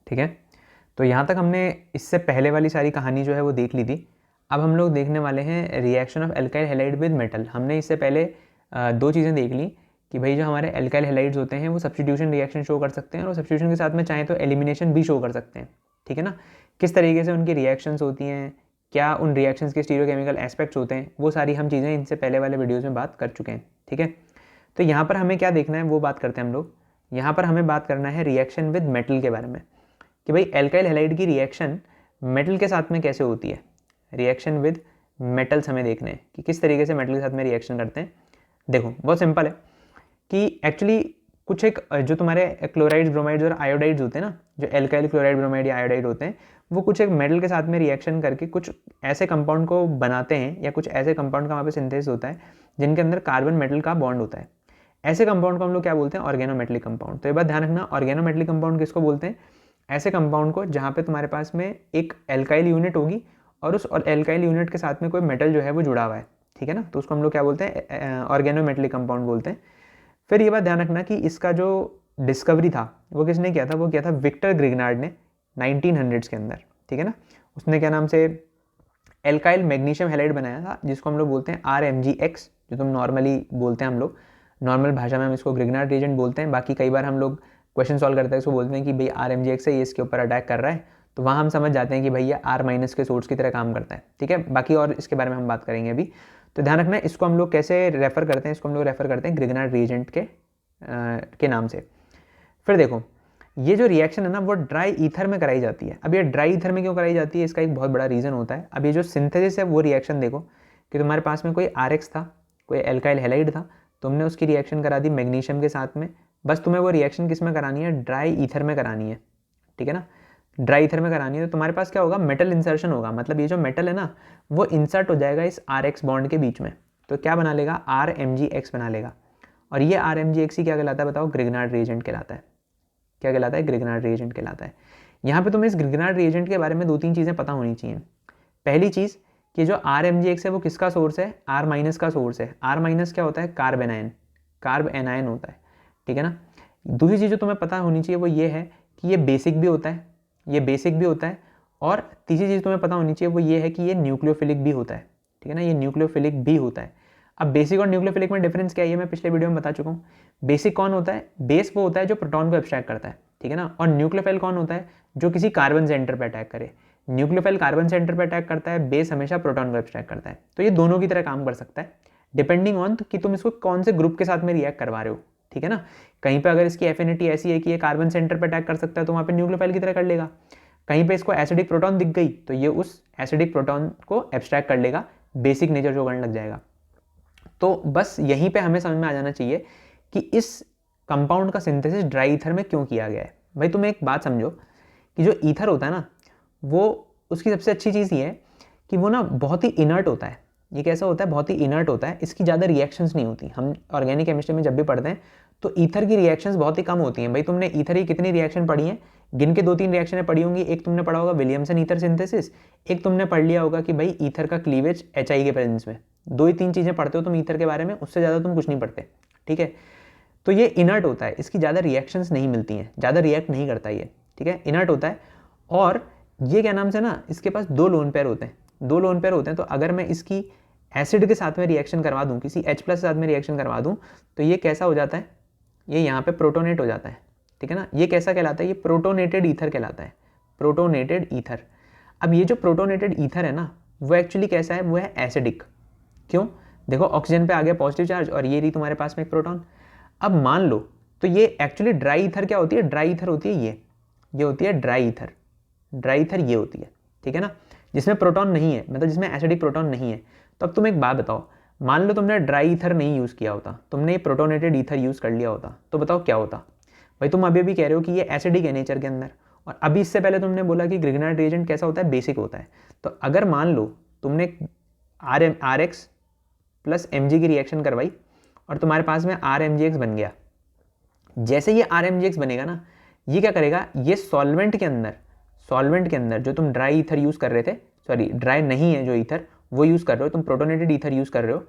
ठीक है, तो यहाँ तक हमने इससे पहले वाली सारी कहानी जो है वो देख ली थी। अब हम लोग देखने वाले हैं reaction of alkyl halide with metal. हमने इससे पहले दो चीज़ें देख ली कि भाई जो हमारे एल्काइल हैलाइड्स होते हैं वो सब्स्टिट्यूशन रिएक्शन शो कर सकते हैं और सब्स्टिट्यूशन के साथ में चाहे तो एलिमिनेशन भी शो कर सकते हैं। ठीक है ना, किस तरीके से उनकी रिएक्शंस होती हैं, क्या उन रिएक्शंस के स्टीरियोकेमिकल एस्पेक्ट्स होते हैं, वो सारी हम चीज़ें इनसे पहले वाले वीडियोज़ में बात कर चुके हैं। ठीक है, तो यहाँ पर हमें क्या देखना है वो बात करते हैं हम लोग। यहाँ पर हमें बात करना है रिएक्शन विद मेटल के बारे में कि भाई एल्काइल हैलाइड की रिएक्शन मेटल के साथ में कैसे होती है। रिएक्शन विद मेटल्स हमें देखने हैं कि किस तरीके से मेटल के साथ में रिएक्शन करते हैं। देखो बहुत सिंपल है कि एक्चुअली कुछ एक जो तुम्हारे क्लोराइड्स ब्रोमाइड्स और आयोडाइड्स होते हैं ना, जो एल्काइल क्लोराइड ब्रोमाइड या आयोडाइड होते हैं, वो कुछ एक मेटल के साथ में रिएक्शन करके कुछ ऐसे कंपाउंड को बनाते हैं या कुछ ऐसे कंपाउंड का वहाँ पे सिंथेसिस होता है जिनके अंदर कार्बन मेटल का बॉन्ड होता है। ऐसे कंपाउंड को हम लोग क्या बोलते हैं, ऑर्गेनोमेटलिक कंपाउंड। तो ये बात ध्यान रखना, ऑर्गेनोमेटलिक कंपाउंड किसको बोलते हैं, ऐसे कंपाउंड को जहाँ पे तुम्हारे पास में एक एल्काइल यूनिट होगी और उस एल्काइल यूनिट के साथ में कोई मेटल जो है वो जुड़ा हुआ है। ठीक है ना, तो उसको हम लोग क्या बोलते हैं, ऑर्गेनोमेटलिक कंपाउंड बोलते हैं। फिर ये बात ध्यान रखना कि इसका जो डिस्कवरी था वो किसने किया था, वो किया था विक्टर ग्रिगनार्ड ने 1900s के अंदर। ठीक है ना, उसने क्या नाम से एल्काइल मैग्नीशियम हैलाइड बनाया था जिसको हम लोग बोलते हैं RMgX, जो तुम नॉर्मली बोलते हैं, हम लोग नॉर्मल भाषा में हम इसको ग्रिगनार्ड रिएजेंट बोलते हैं। बाकी कई बार हम लोग क्वेश्चन सॉल्व करते हैं इसको बोलते हैं कि भाई RMgX है, ये इसके ऊपर अटैक कर रहा है, तो वहाँ हम समझ जाते हैं कि भाई ये R- के सोर्स की तरह काम करता है। ठीक है, बाकी और इसके बारे में हम बात करेंगे अभी। तो ध्यान रखना इसको हम लोग कैसे रेफर करते हैं, इसको हम लोग रेफर करते हैं ग्रिगनार्ड रिएजेंट के नाम से। फिर देखो ये जो रिएक्शन है ना वो ड्राई ईथर में कराई जाती है। अब ये ड्राई ईथर में क्यों कराई जाती है, इसका एक बहुत बड़ा रीज़न होता है। अब ये जो सिंथेसिस है वो रिएक्शन देखो कि तुम्हारे पास में कोई RX था, कोई एल्काइल हैलाइड था, तुमने उसकी रिएक्शन करा दी मैग्नीशियम के साथ में, बस तुम्हें वो रिएक्शन किस में करानी है, ड्राई ईथर में करानी है। ठीक है ना, ड्राई ईथर में करानी है, तो तुम्हारे पास क्या होगा, मेटल इंसर्शन होगा। मतलब ये जो मेटल है ना वो इंसर्ट हो जाएगा इस RX बॉन्ड के बीच में, तो क्या बना लेगा, RMgX बना लेगा। और ये RMgX ही क्या कहलाता है बताओ, ग्रिगनार्ड रिएजेंट कहलाता है। क्या कहलाता है, ग्रिगनार्ड रिएजेंट कहलाता है। यहाँ पे तुम्हें इस ग्रिगनार्ड रिएजेंट के बारे में दो तीन चीज़ें पता होनी चाहिए। पहली चीज़ कि जो RMgX है वो किसका सोर्स है, R- का सोर्स है। R- क्या होता है, कार्ब एनायन, कार्ब एनायन होता है। ठीक है ना, दूसरी चीज़ जो तुम्हें पता होनी चाहिए वो ये है कि ये बेसिक भी होता है, ये बेसिक भी होता है। और तीसरी चीज़ तुम्हें पता होनी चाहिए वो ये है कि ये न्यूक्लियोफिलिक भी होता है। ठीक है ना, ये न्यूक्लियोफिलिक भी होता है। अब बेसिक और न्यूक्लियोफिलिक में डिफरेंस क्या है ये मैं पिछले वीडियो में बता चुका हूँ। बेसिक कौन होता है, बेस वो होता है जो प्रोटॉन को एब्स्ट्रैक्ट करता है। ठीक है ना, और न्यूक्लियोफाइल कौन होता है, जो किसी कार्बन सेंटर पर अटैक करे। न्यूक्लियोफाइल कार्बन सेंटर पर अटैक करता है, बेस हमेशा प्रोटॉन को एब्स्ट्रैक्ट करता है। तो ये दोनों की तरह काम कर सकता है डिपेंडिंग ऑन कि तुम इसको कौन से ग्रुप के साथ में रिएक्ट करवा रहे हो। ठीक है ना, कहीं पे अगर इसकी एफिनिटी ऐसी है कि ये कार्बन सेंटर पर अटैक कर सकता है तो वहाँ पे न्यूक्लियोफाइल की तरह कर लेगा। कहीं पे इसको एसिडिक प्रोटॉन दिख गई तो ये उस एसिडिक प्रोटॉन को एब्स्ट्रैक्ट कर लेगा, बेसिक नेचर शो करने लग जाएगा। तो बस यहीं पे हमें समझ में आ जाना चाहिए कि इस कंपाउंड का सिंथेसिस ड्राई ईथर में क्यों किया गया है। भाई तुम एक बात समझो कि जो ईथर होता है ना वो, उसकी सबसे अच्छी चीज़ ये है कि वो ना बहुत ही इनर्ट होता है। ये कैसा होता है, बहुत ही इनर्ट होता है, इसकी ज़्यादा रिएक्शंस नहीं होती। हम ऑर्गेनिक केमिस्ट्री में जब भी पढ़ते हैं तो ईथर की रिएक्शंस बहुत ही कम होती हैं। भाई तुमने ईथर की कितनी रिएक्शन पढ़ी हैं, गिन के दो तीन रिएक्शनें पढ़ी होंगी। एक तुमने पढ़ा होगा विलियमसन ईथर सिंथेसिस, एक तुमने पढ़ लिया होगा कि भाई ईथर का क्लीवेज HI के प्रेजेंस में। दो ही तीन चीज़ें पढ़ते हो तुम ईथर के बारे में, उससे ज़्यादा तुम कुछ नहीं पढ़ते। ठीक है, तो ये इनर्ट होता है, इसकी ज़्यादा रिएक्शंस नहीं मिलती हैं, ज़्यादा रिएक्ट नहीं करता ये। ठीक है, इनर्ट होता है। और ये क्या नाम से ना, इसके पास दो लोन पेयर होते हैं, दो लोन पेयर होते हैं। तो अगर मैं इसकी एसिड के साथ में रिएक्शन करवा दूं, किसी H+ के साथ में रिएक्शन करवा दूं, तो ये कैसा हो जाता है, ये यहाँ पे प्रोटोनेट हो जाता है। ठीक है ना, ये कैसा कहलाता है, ये प्रोटोनेटेड ईथर कहलाता है, प्रोटोनेटेड ईथर। अब ये जो प्रोटोनेटेड ईथर है ना वो एक्चुअली कैसा है, वो है एसिडिक। क्यों, देखो ऑक्सीजन पे आ गया पॉजिटिव चार्ज और ये रही तुम्हारे पास में एक प्रोटॉन। अब मान लो तो ये एक्चुअली ड्राई ईथर क्या होती है, ड्राई ईथर होती है ये होती है ड्राई ईथर। ड्राई ईथर ये होती है। ठीक है ना, जिसमें प्रोटॉन नहीं है, मतलब जिसमें एसिडिक प्रोटॉन नहीं है। तो अब तुम एक बात बताओ, मान लो तुमने ड्राई ईथर नहीं यूज़ किया होता, तुमने प्रोटोनेटेड ईथर यूज़ कर लिया होता, तो बताओ क्या होता। भाई तुम अभी कह रहे हो कि ये एसिडिक है नेचर के अंदर, और अभी इससे पहले तुमने बोला कि ग्रिगनार्ड रिएजेंट कैसा होता है, बेसिक होता है। तो अगर मान लो तुमने RX + Mg की रिएक्शन करवाई और तुम्हारे पास में RMgX बन गया, जैसे ये RMgX बनेगा ना, ये क्या करेगा, ये सॉल्वेंट के अंदर जो तुम ड्राई ईथर यूज़ कर रहे थे, सॉरी ड्राई नहीं है जो ईथर वो यूज़ कर रहे हो, तुम प्रोटोनेटेड ईथर यूज़ कर रहे हो,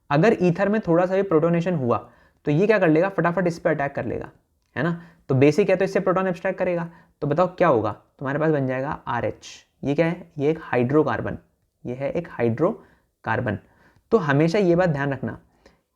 अगर ईथर में थोड़ा सा भी प्रोटोनेशन हुआ तो ये क्या कर लेगा, फटाफट इस पर अटैक कर लेगा, है ना। तो बेसिक है तो इससे प्रोटॉन एब्स्ट्रैक्ट करेगा, तो बताओ क्या होगा, तुम्हारे पास बन जाएगा RH। ये क्या है, ये एक हाइड्रोकार्बन, ये है एक हाइड्रोकार्बन। तो हमेशा ये बात ध्यान रखना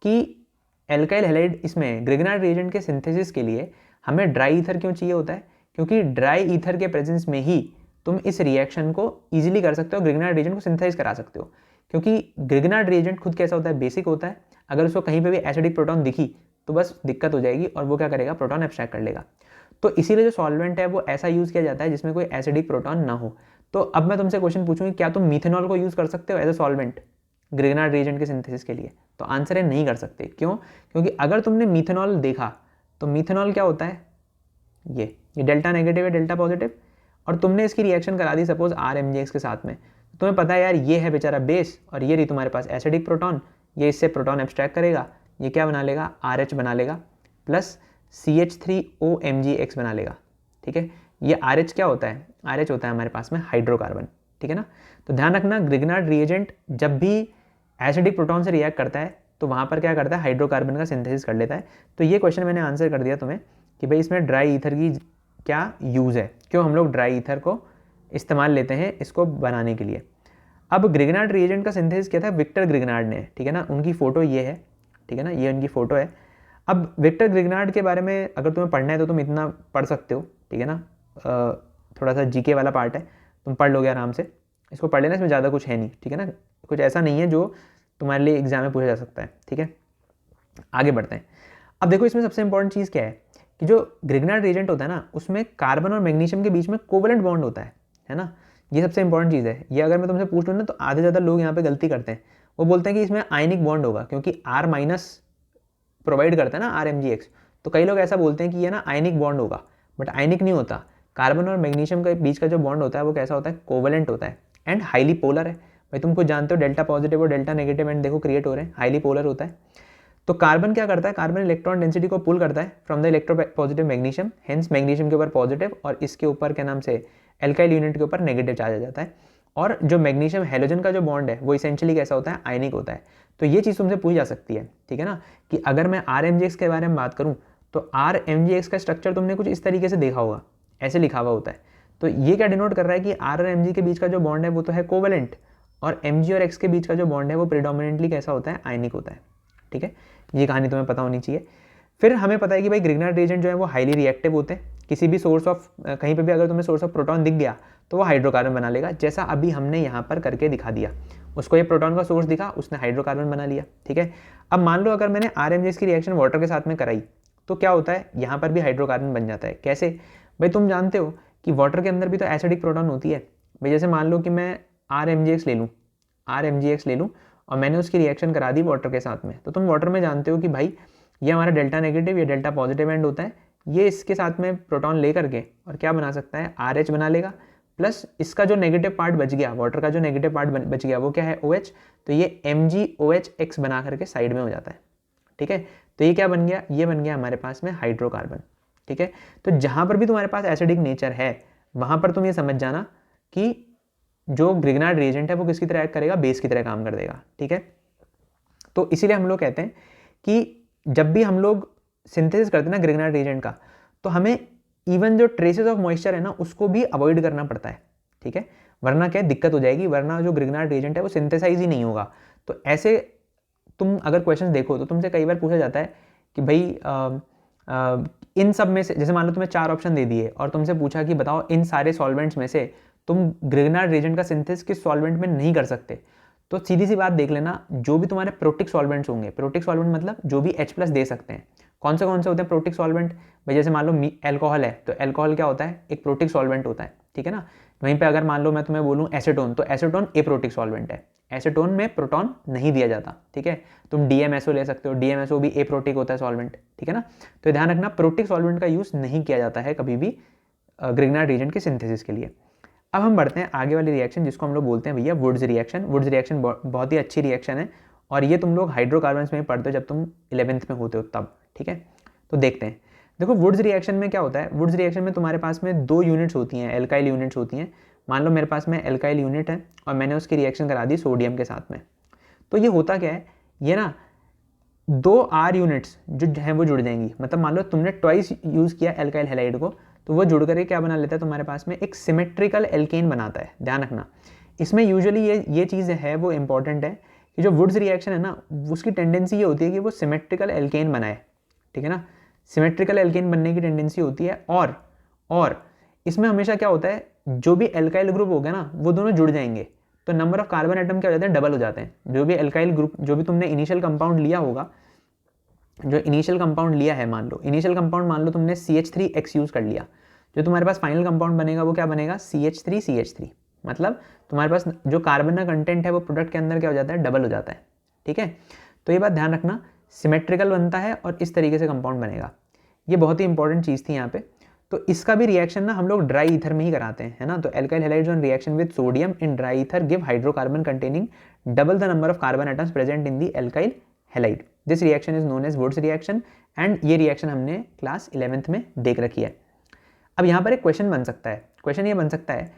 कि एल्काइल हैलाइड इसमें ग्रिग्नार्ड रिएजेंट के सिंथेसिस के लिए हमें ड्राई ईथर क्यों चाहिए होता है, क्योंकि ड्राई ईथर के प्रेजेंस में ही तुम इस रिएक्शन को ईजिली कर सकते हो, ग्रिग्नार्ड रिएजेंट को सिंथेसाइज करा सकते हो। क्योंकि ग्रिग्नार्ड रिएजेंट खुद कैसा होता है, बेसिक होता है। अगर उसको कहीं पे भी एसिडिक प्रोटॉन दिखी तो बस दिक्कत हो जाएगी और वो क्या करेगा, प्रोटॉन एब्स्ट्रैक्ट कर लेगा। तो इसीलिए जो सॉल्वेंट है वो ऐसा यूज़ किया जाता है जिसमें कोई एसिडिक प्रोटॉन ना हो। तो अब मैं तुमसे क्वेश्चन पूछूंगी, क्या तुम मीथेनॉल को यूज़ कर सकते हो as a solvent Grignard reagent के सिंथेसिस के लिए? तो आंसर है नहीं कर सकते। क्यों? क्योंकि अगर तुमने मीथेनॉल देखा तो मीथेनॉल क्या होता है, ये डेल्टा नेगेटिव है, डेल्टा पॉजिटिव, और तुमने इसकी रिएक्शन करा दी सपोज RMgX के साथ में, तो तुम्हें पता है यार ये है बेचारा बेस और ये रही तुम्हारे पास एसिडिक प्रोटॉन, ये इससे प्रोटॉन एब्स्ट्रैक्ट करेगा, ये क्या बना लेगा, RH बना लेगा प्लस CH3OMgX बना लेगा। ठीक है, ये RH क्या होता है, RH होता है हमारे पास में हाइड्रोकार्बन। ठीक है ना, तो ध्यान रखना ग्रिग्नार्ड रिएजेंट जब भी एसिडिक प्रोटॉन से रिएक्ट करता है तो वहाँ पर क्या करता है, हाइड्रोकार्बन का सिंथेसिस कर लेता है। तो ये क्वेश्चन मैंने आंसर कर दिया तुम्हें कि भाई इसमें ड्राई ईथर की क्या यूज़ है, क्यों हम लोग ड्राई ईथर को इस्तेमाल लेते हैं इसको बनाने के लिए। अब ग्रिग्नार्ड रिएजेंट का सिंथेसिस किया था विक्टर ग्रिग्नार्ड ने। ठीक है ना, उनकी फ़ोटो ये है, ठीक है ना, ये उनकी फ़ोटो है। अब विक्टर ग्रिग्नार्ड के बारे में अगर तुम्हें पढ़ना है तो तुम इतना पढ़ सकते हो, ठीक है ना, थोड़ा सा GK वाला पार्ट है, तुम पढ़ लोगे आराम से, इसको पढ़ लेना, इसमें ज़्यादा कुछ है नहीं। ठीक है ना, कुछ ऐसा नहीं है जो तुम्हारे लिए एग्जाम में पूछा जा सकता है। ठीक है, आगे बढ़ते हैं। अब देखो इसमें सबसे इंपॉर्टेंट चीज़ क्या है कि जो ग्रिग्नार्ड रिएजेंट होता है ना उसमें कार्बन और मैग्नीशियम के बीच में कोवेलेंट बॉन्ड होता है ना, ये सबसे इंपॉर्टेंट चीज़ है। ये अगर मैं तुमसे पूछ लूँ ना तो आधे ज़्यादा लोग यहाँ पे गलती करते हैं, वो बोलते हैं कि इसमें आयनिक बॉन्ड होगा क्योंकि R- प्रोवाइड करता है ना RMgX, तो कई लोग ऐसा बोलते हैं कि ये ना आयनिक बॉन्ड होगा, बट आयनिक नहीं होता। कार्बन और मैग्नीशियम के बीच का जो बॉन्ड होता है वो कैसा होता है, कोवेलेंट होता है एंड हाईली पोलर है। भाई तुम कुछ जानते हो, डेल्टा पॉजिटिव और डेल्टा नेगेटिव एंड देखो क्रिएट हो रहे हैं, हाईली पोलर होता है। तो कार्बन क्या करता है, कार्बन इलेक्ट्रॉन डेंसिटी को पुल करता है from the electro positive magnesium, hence magnesium के ऊपर पॉजिटिव और इसके ऊपर क्या नाम से एल्काइल यूनिट के ऊपर नेगेटिव चार्ज आ जाता है। और जो मैग्नीशियम हेलोजन का जो बॉन्ड है वो इसेंशियली कैसा होता है, आयनिक होता है। तो ये चीज़ तुमसे पूछी जा सकती है, ठीक है ना, कि अगर मैं RMgX के बारे में बात करूँ तो RMgX का स्ट्रक्चर तुमने कुछ इस तरीके से देखा होगा, ऐसे लिखा हुआ होता है। तो ये क्या डिनोट कर रहा है कि R और Mg के बीच का जो बॉन्ड है वो तो है कोवेलेंट, और Mg और X के बीच का जो बॉन्ड है वो प्रिडोमिनेंटली कैसा होता है, आयनिक होता है। ठीक है, ये कहानी तुम्हें पता होनी चाहिए। फिर हमें पता है कि भाई ग्रिग्नार्ड रिएजेंट जो है वो हाईली रिएक्टिव होते हैं, किसी भी सोर्स ऑफ कहीं पे भी अगर तुम्हें सोर्स ऑफ प्रोटॉन दिख गया तो वो हाइड्रोकार्बन बना लेगा, जैसा अभी हमने यहाँ पर करके दिखा दिया। उसको ये प्रोटॉन का सोर्स दिखा, उसने हाइड्रोकार्बन बना लिया। ठीक है, अब मान लो अगर मैंने RMgX की रिएक्शन वाटर के साथ में कराई तो क्या होता है, यहाँ पर भी हाइड्रोकार्बन बन जाता है। कैसे भाई, तुम जानते हो कि वाटर के अंदर भी तो एसिडिक प्रोटॉन होती है। भाई जैसे मान लो कि मैं RMgX ले लूँ और मैंने उसकी रिएक्शन करा दी वाटर के साथ में, तो तुम वाटर में जानते हो कि भाई ये हमारा डेल्टा नेगेटिव, ये डेल्टा पॉजिटिव एंड होता है, ये इसके साथ में प्रोटॉन ले करके और क्या बना सकता है, RH बना लेगा, प्लस इसका जो नेगेटिव पार्ट बच गया, वाटर का जो नेगेटिव पार्ट बच गया वो क्या है, OH, तो ये MgOHX बना करके साइड में हो जाता है। ठीक है, तो ये क्या बन गया, ये बन गया हमारे पास में हाइड्रोकार्बन। ठीक है, तो जहाँ पर भी तुम्हारे पास एसिडिक नेचर है वहाँ पर तुम ये समझ जाना कि जो ग्रिग्नार्ड रिएजेंट है वो किसकी तरह एक्ट करेगा, बेस की तरह काम कर देगा। ठीक है, तो इसीलिए हम लोग कहते हैं कि जब भी हम लोग सिंथेसिस करते हैं ना ग्रिग्नार्ड रिएजेंट का, तो हमें इवन जो ट्रेसेस ऑफ मॉइस्चर है ना उसको भी अवॉइड करना पड़ता है। ठीक है, वरना क्या दिक्कत हो जाएगी, वरना जो ग्रिग्नार्ड रिएजेंट है वो सिंथेसाइज ही नहीं होगा। तो ऐसे तुम अगर क्वेश्चन देखो तो तुमसे कई बार पूछा जाता है कि भाई इन सब में से, जैसे मान लो तुम्हें 4 ऑप्शन दे दिए और तुमसे पूछा कि बताओ इन सारे सॉल्वेंट्स में से तुम ग्रिग्नार्ड रिएजेंट का सिंथेसिस किस सॉल्वेंट में नहीं कर सकते, तो सीधी सी बात देख लेना, जो भी तुम्हारे प्रोटिक सॉल्वेंट्स होंगे, प्रोटिक सॉल्वेंट मतलब जो भी H+ दे सकते हैं, कौन से होते हैं प्रोटिक सॉल्वेंट। भाई जैसे मान लो एल्कोहल है तो एल्कोहल क्या होता है, एक प्रोटिक सॉल्वेंट होता है। ठीक है ना, वहीं पे अगर मान लो मैं तुम्हें बोलूँ एसीटोन, तो एसीटोन एप्रोटिक सॉल्वेंट है, एसीटोन में प्रोटॉन नहीं दिया जाता। ठीक है, तुम DMSO ले सकते हो, DMSO भी एप्रोटिक होता है सॉल्वेंट। ठीक है ना, तो ध्यान रखना प्रोटिक सॉल्वेंट का यूज़ नहीं किया जाता है कभी भी ग्रिग्नार्ड रिएजेंट के सिंथेसिस के लिए। अब हम बढ़ते हैं आगे वाली रिएक्शन जिसको हम लोग बोलते हैं भैया वुड्स रिएक्शन। वुड्स रिएक्शन बहुत ही अच्छी रिएक्शन है और ये तुम लोग हाइड्रोकार्बन्स में पढ़ते हो जब तुम 11th में होते हो तब। ठीक है, तो देखते हैं। देखो वुड्स रिएक्शन में क्या होता है, वुड्स रिएक्शन में तुम्हारे पास में 2 यूनिट्स होती हैं, एल्काइल यूनिट्स होती हैं। मान लो मेरे पास में एल्काइल यूनिट है और मैंने उसकी रिएक्शन करा दी सोडियम के साथ में, तो ये होता क्या है, ये ना दो आर यूनिट्स जो हैं वो जुड़ जाएंगी। मतलब मान लो तुमने ट्वाइस यूज़ किया एल्काइल हैलाइड को, तो वो जुड़ करके क्या बना लेता है तुम्हारे पास में, एक सिमेट्रिकल एल्केन बनाता है। ध्यान रखना, इसमें यूजुअली ये चीज़ है वो इंपॉर्टेंट है कि जो वुड्स रिएक्शन है ना, उसकी टेंडेंसी ये होती है कि वो सिमेट्रिकल एल्केन बनाए। ठीक है ना, सिमेट्रिकल एल्केन बनने की टेंडेंसी होती है। और इसमें हमेशा क्या होता है, जो भी एल्काइल ग्रुप होगा ना वो दोनों जुड़ जाएंगे, तो नंबर ऑफ कार्बन एटम क्या हो जाते हैं, डबल हो जाते हैं। जो भी एल्काइल ग्रुप, जो भी तुमने इनिशियल कंपाउंड लिया होगा, जो इनिशियल कंपाउंड लिया है, मान लो इनिशियल कंपाउंड मान लो तुमने CH3X यूज़ कर लिया, जो तुम्हारे पास फाइनल कंपाउंड बनेगा वो क्या बनेगा, CH3CH3। मतलब तुम्हारे पास जो कार्बन का कंटेंट है वो प्रोडक्ट के अंदर क्या हो जाता है, डबल हो जाता है। ठीक है, तो ये बात ध्यान रखना, सिमेट्रिकल बनता है और इस तरीके से कंपाउंड बनेगा। ये बहुत ही इंपॉर्टेंट चीज़ थी यहाँ पे। तो इसका भी रिएक्शन ना हम लोग ड्राई ईथर में ही कराते हैं, है ना। तो alkyl halides on reaction with sodium in dry ether give hydrocarbon containing double the number of carbon atoms present in the alkyl halide. This reaction is known as Wurtz reaction and ये reaction हमने class 11th में देख रखी है। अब यहाँ पर एक क्वेश्चन बन सकता है, क्वेश्चन ये बन सकता है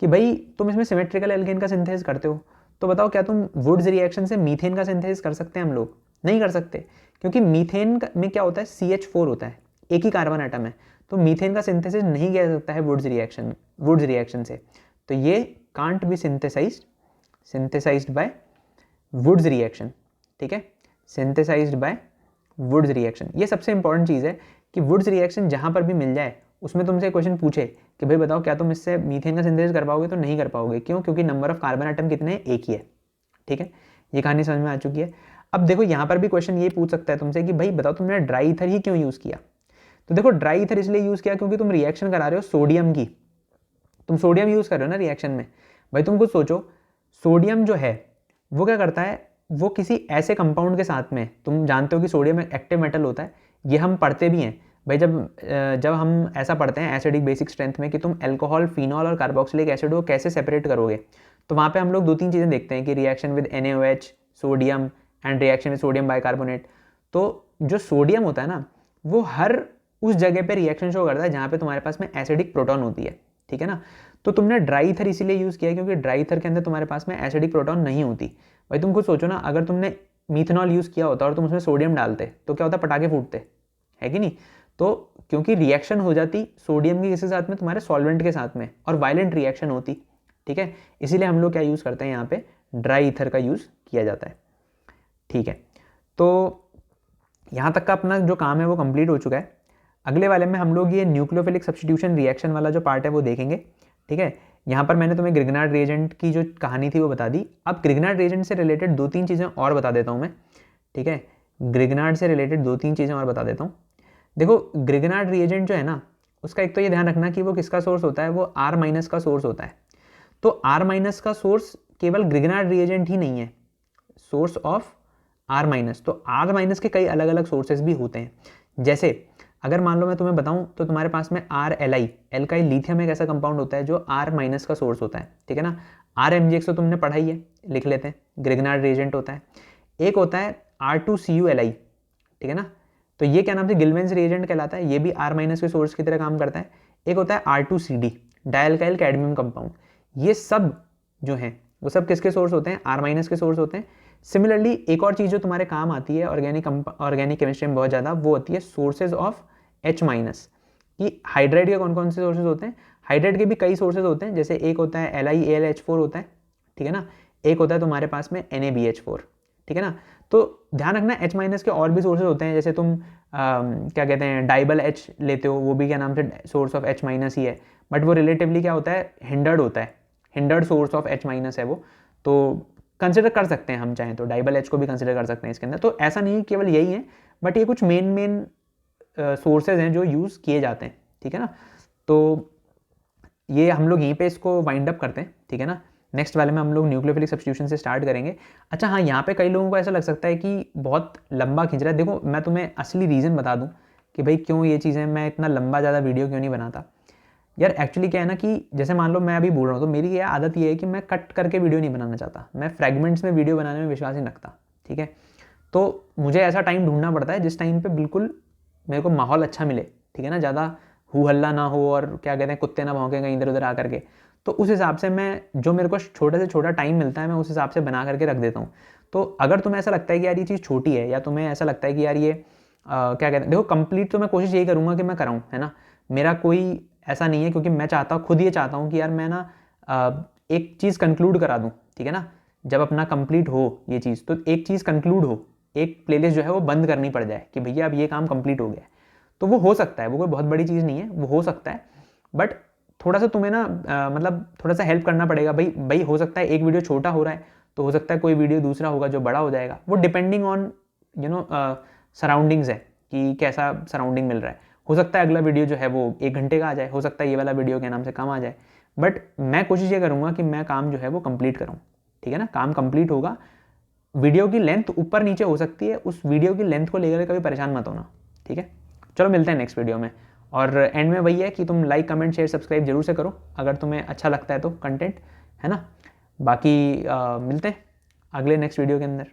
कि भाई तुम इसमें सिमेट्रिकल एल्केन का सिंथेसिस करते हो, तो बताओ क्या तुम वुड्स रिएक्शन से मीथेन का सिंथेसिस कर सकते हैं हम लोग? नहीं कर सकते, क्योंकि मीथेन में क्या होता है, CH4 होता है, एक ही कार्बन एटम है, तो मीथेन का सिंथेसिस नहीं किया जा सकता है वुड्स रिएक्शन से। तो ये can't be synthesized by Wurtz reaction. ठीक है, सिंथेसाइज्ड बाय वुड्स रिएक्शन। ये सबसे इंपॉर्टेंट चीज़ है कि वुड्स रिएक्शन जहाँ पर भी मिल जाए उसमें तुमसे क्वेश्चन पूछे कि भाई बताओ क्या तुम इससे मीथेन का सिंथेसिस कर पाओगे, तो नहीं कर पाओगे। क्यों? क्योंकि नंबर ऑफ कार्बन एटम कितने हैं, एक ही है। ठीक है, ये कहानी समझ में आ चुकी है। अब देखो यहाँ पर भी क्वेश्चन ये पूछ सकता है तुमसे कि भाई बताओ तुमने ड्राई ईथर ही क्यों यूज़ किया। तो देखो ड्राई ईथर इसलिए यूज़ किया क्योंकि तुम रिएक्शन करा रहे हो सोडियम की, तुम सोडियम यूज़ कर रहे हो ना रिएक्शन में। भाई तुम कुछ सोचो, सोडियम जो है वो क्या करता है, वो किसी ऐसे कंपाउंड के साथ में, तुम जानते हो कि सोडियम एक एक्टिव मेटल होता है, ये हम पढ़ते भी हैं भाई। जब हम ऐसा पढ़ते हैं एसिडिक बेसिक स्ट्रेंथ में कि तुम अल्कोहल, फिनॉल और कार्बोक्सिलिक एसिड को कैसे सेपरेट करोगे, तो वहाँ पे हम लोग दो तीन चीज़ें देखते हैं कि reaction with NaOH, sodium and reaction with sodium bicarbonate. तो जो सोडियम होता है ना, वो हर उस जगह पे रिएक्शन शो करता है जहाँ पे तुम्हारे पास में एसिडिक प्रोटॉन होती है। ठीक है ना, तो तुमने ड्राई ईथर इसीलिए यूज़ किया क्योंकि ड्राई ईथर के अंदर तुम्हारे पास में एसिडिक प्रोटॉन नहीं होती। भाई तुम खुद सोचो ना, अगर तुमने मीथेनॉल यूज़ किया होता और तुम उसमें सोडियम डालते तो क्या होता, पटाखे फूटते, है कि नहीं। तो क्योंकि रिएक्शन हो जाती सोडियम की किसी साथ में, तुम्हारे सॉल्वेंट के साथ में, और वायलेंट रिएक्शन होती। ठीक है, इसीलिए हम लोग क्या यूज़ करते हैं, यहाँ पे ड्राई ईथर का यूज़ किया जाता है। ठीक है, तो यहाँ तक का अपना जो काम है वो कंप्लीट हो चुका है। अगले वाले में हम लोग ये न्यूक्लियोफिलिक सब्स्टिट्यूशन रिएक्शन वाला जो पार्ट है वो देखेंगे। ठीक है, यहाँ पर मैंने तुम्हें ग्रिग्नार्ड रिएजेंट की जो कहानी थी वो बता दी। अब ग्रिग्नार्ड रिएजेंट से रिलेटेड दो तीन चीज़ें और बता देता हूँ मैं। ठीक है, ग्रिग्नार्ड से रिलेटेड दो तीन चीज़ें और बता देता हूँ। देखो ग्रिग्नार्ड रिएजेंट जो है ना, उसका एक तो ये ध्यान रखना कि वो किसका सोर्स होता है, वो R- का सोर्स होता है। तो R- का सोर्स केवल ग्रिग्नार्ड रिएजेंट ही नहीं है, सोर्स ऑफ R-, तो R- के कई अलग अलग सोर्सेज भी होते हैं। जैसे अगर मान लो मैं तुम्हें बताऊं तो तुम्हारे पास में RLi, एल्काइल लिथियम एक ऐसा कंपाउंड होता है जो R- का सोर्स होता है। ठीक है ना, RMgx तो तुमने पढ़ा ही है, लिख लेते हैं, ग्रिग्नार्ड रिएजेंट होता है। एक होता है R2CuLi, ठीक है ना, तो ये क्या नाम से गिलवेंस रिएजेंट कहलाता है, ये भी R- के सोर्स की तरह काम करता है। एक होता है R2CD, डायल्काइल कैडमियम कंपाउंड। ये सब जो हैं वो सब किसके सोर्स होते हैं, R- के सोर्स होते हैं। सिमिलरली एक और चीज़ जो तुम्हारे काम आती है ऑर्गेनिक केमिस्ट्री में बहुत ज़्यादा, वो होती है सोर्सेज ऑफ H-, कि हाइड्राइड के कौन कौन से सोर्सेज होते हैं। हाइड्राइड के भी कई सोर्सेज होते हैं, जैसे एक होता है LiAlH4 होता है, ठीक है ना, एक होता है तुम्हारे पास में NaBH4, ठीक है ना। तो ध्यान रखना H- के और भी सोर्सेज होते हैं, जैसे तुम क्या कहते हैं डाइबल H लेते हो, वो भी क्या नाम से सोर्स ऑफ H- ही है, बट वो रिलेटिवली क्या होता है, हिंडर्ड होता है, हिंडर्ड सोर्स ऑफ H- है वो। तो कंसिडर कर सकते हैं हम चाहें तो डाइबल H को भी कंसिडर कर सकते हैं इसके अंदर। तो ऐसा नहीं केवल यही है, बट ये कुछ मेन सोर्सेज हैं जो यूज़ किए जाते हैं। ठीक है ना, तो ये हम लोग यहीं पे इसको वाइंड अप करते हैं। ठीक है ना, नेक्स्ट वाले में हम लोग न्यूक्लियोफिलिक सब्स्टिट्यूशन से स्टार्ट करेंगे। अच्छा हाँ, यहाँ पे कई लोगों को ऐसा लग सकता है कि बहुत लंबा खींच रहा है। देखो मैं तुम्हें असली रीज़न बता दूँ कि भाई क्यों ये चीज़ें, मैं इतना लंबा ज़्यादा वीडियो क्यों नहीं बनाता। यार एक्चुअली क्या है ना कि जैसे मान लो मैं अभी बोल रहा हूँ, तो मेरी ये आदत ये है कि मैं कट करके वीडियो नहीं बनाना चाहता, मैं फ्रेगमेंट्स में वीडियो बनाने में विश्वास नहीं रखता। ठीक है, तो मुझे ऐसा टाइम ढूंढना पड़ता है जिस टाइम पे बिल्कुल मेरे को माहौल अच्छा मिले। ठीक है ना, ज़्यादा हू हल्ला ना हो और क्या कहते हैं कुत्ते ना भौंके कहीं इधर उधर आ करके। तो उस हिसाब से मैं, जो मेरे को छोटे से छोटा टाइम मिलता है, मैं उस हिसाब से बना करके रख देता हूँ। तो अगर तुम्हें ऐसा लगता है कि यार ये चीज़ छोटी है, या तुम्हें ऐसा लगता है कि यार ये क्या कहते हैं, देखो कंप्लीट तो मैं कोशिश यही करूँगा कि मैं कराऊँ, है ना। मेरा कोई ऐसा नहीं है, क्योंकि मैं चाहता हूँ, खुद ये चाहता हूँ कि यार मैं ना एक चीज़ कंक्लूड करा दूँ, ठीक है ना। जब अपना कंप्लीट हो ये चीज़, तो एक चीज़ कंक्लूड हो, एक प्लेलिस्ट जो है वो बंद करनी पड़ जाए कि भैया अब ये काम कंप्लीट हो गया है। तो वो हो सकता है, वो कोई बहुत बड़ी चीज़ नहीं है, वो हो सकता है। बट थोड़ा सा तुम्हें ना मतलब थोड़ा सा हेल्प करना पड़ेगा भाई। भाई हो सकता है एक वीडियो छोटा हो रहा है, तो हो सकता है कोई वीडियो दूसरा होगा जो बड़ा हो जाएगा। वो डिपेंडिंग ऑन सराउंडिंग्स है कि कैसा सराउंडिंग मिल रहा है। हो सकता है अगला वीडियो जो है वो 1 घंटे का आ जाए, हो सकता है ये वाला वीडियो के नाम से कम आ जाए। बट मैं कोशिश ये करूँगा कि मैं काम जो है वो कंप्लीट करूँ, ठीक है ना। काम कंप्लीट होगा। वीडियो की लेंथ ऊपर नीचे हो सकती है, उस वीडियो की लेंथ को लेकर कभी परेशान मत होना, ठीक है। चलो मिलते हैं नेक्स्ट वीडियो में। और एंड में वही है कि तुम लाइक कमेंट शेयर सब्सक्राइब जरूर से करो अगर तुम्हें अच्छा लगता है तो कंटेंट, है ना। बाकी मिलते हैं अगले नेक्स्ट वीडियो के अंदर।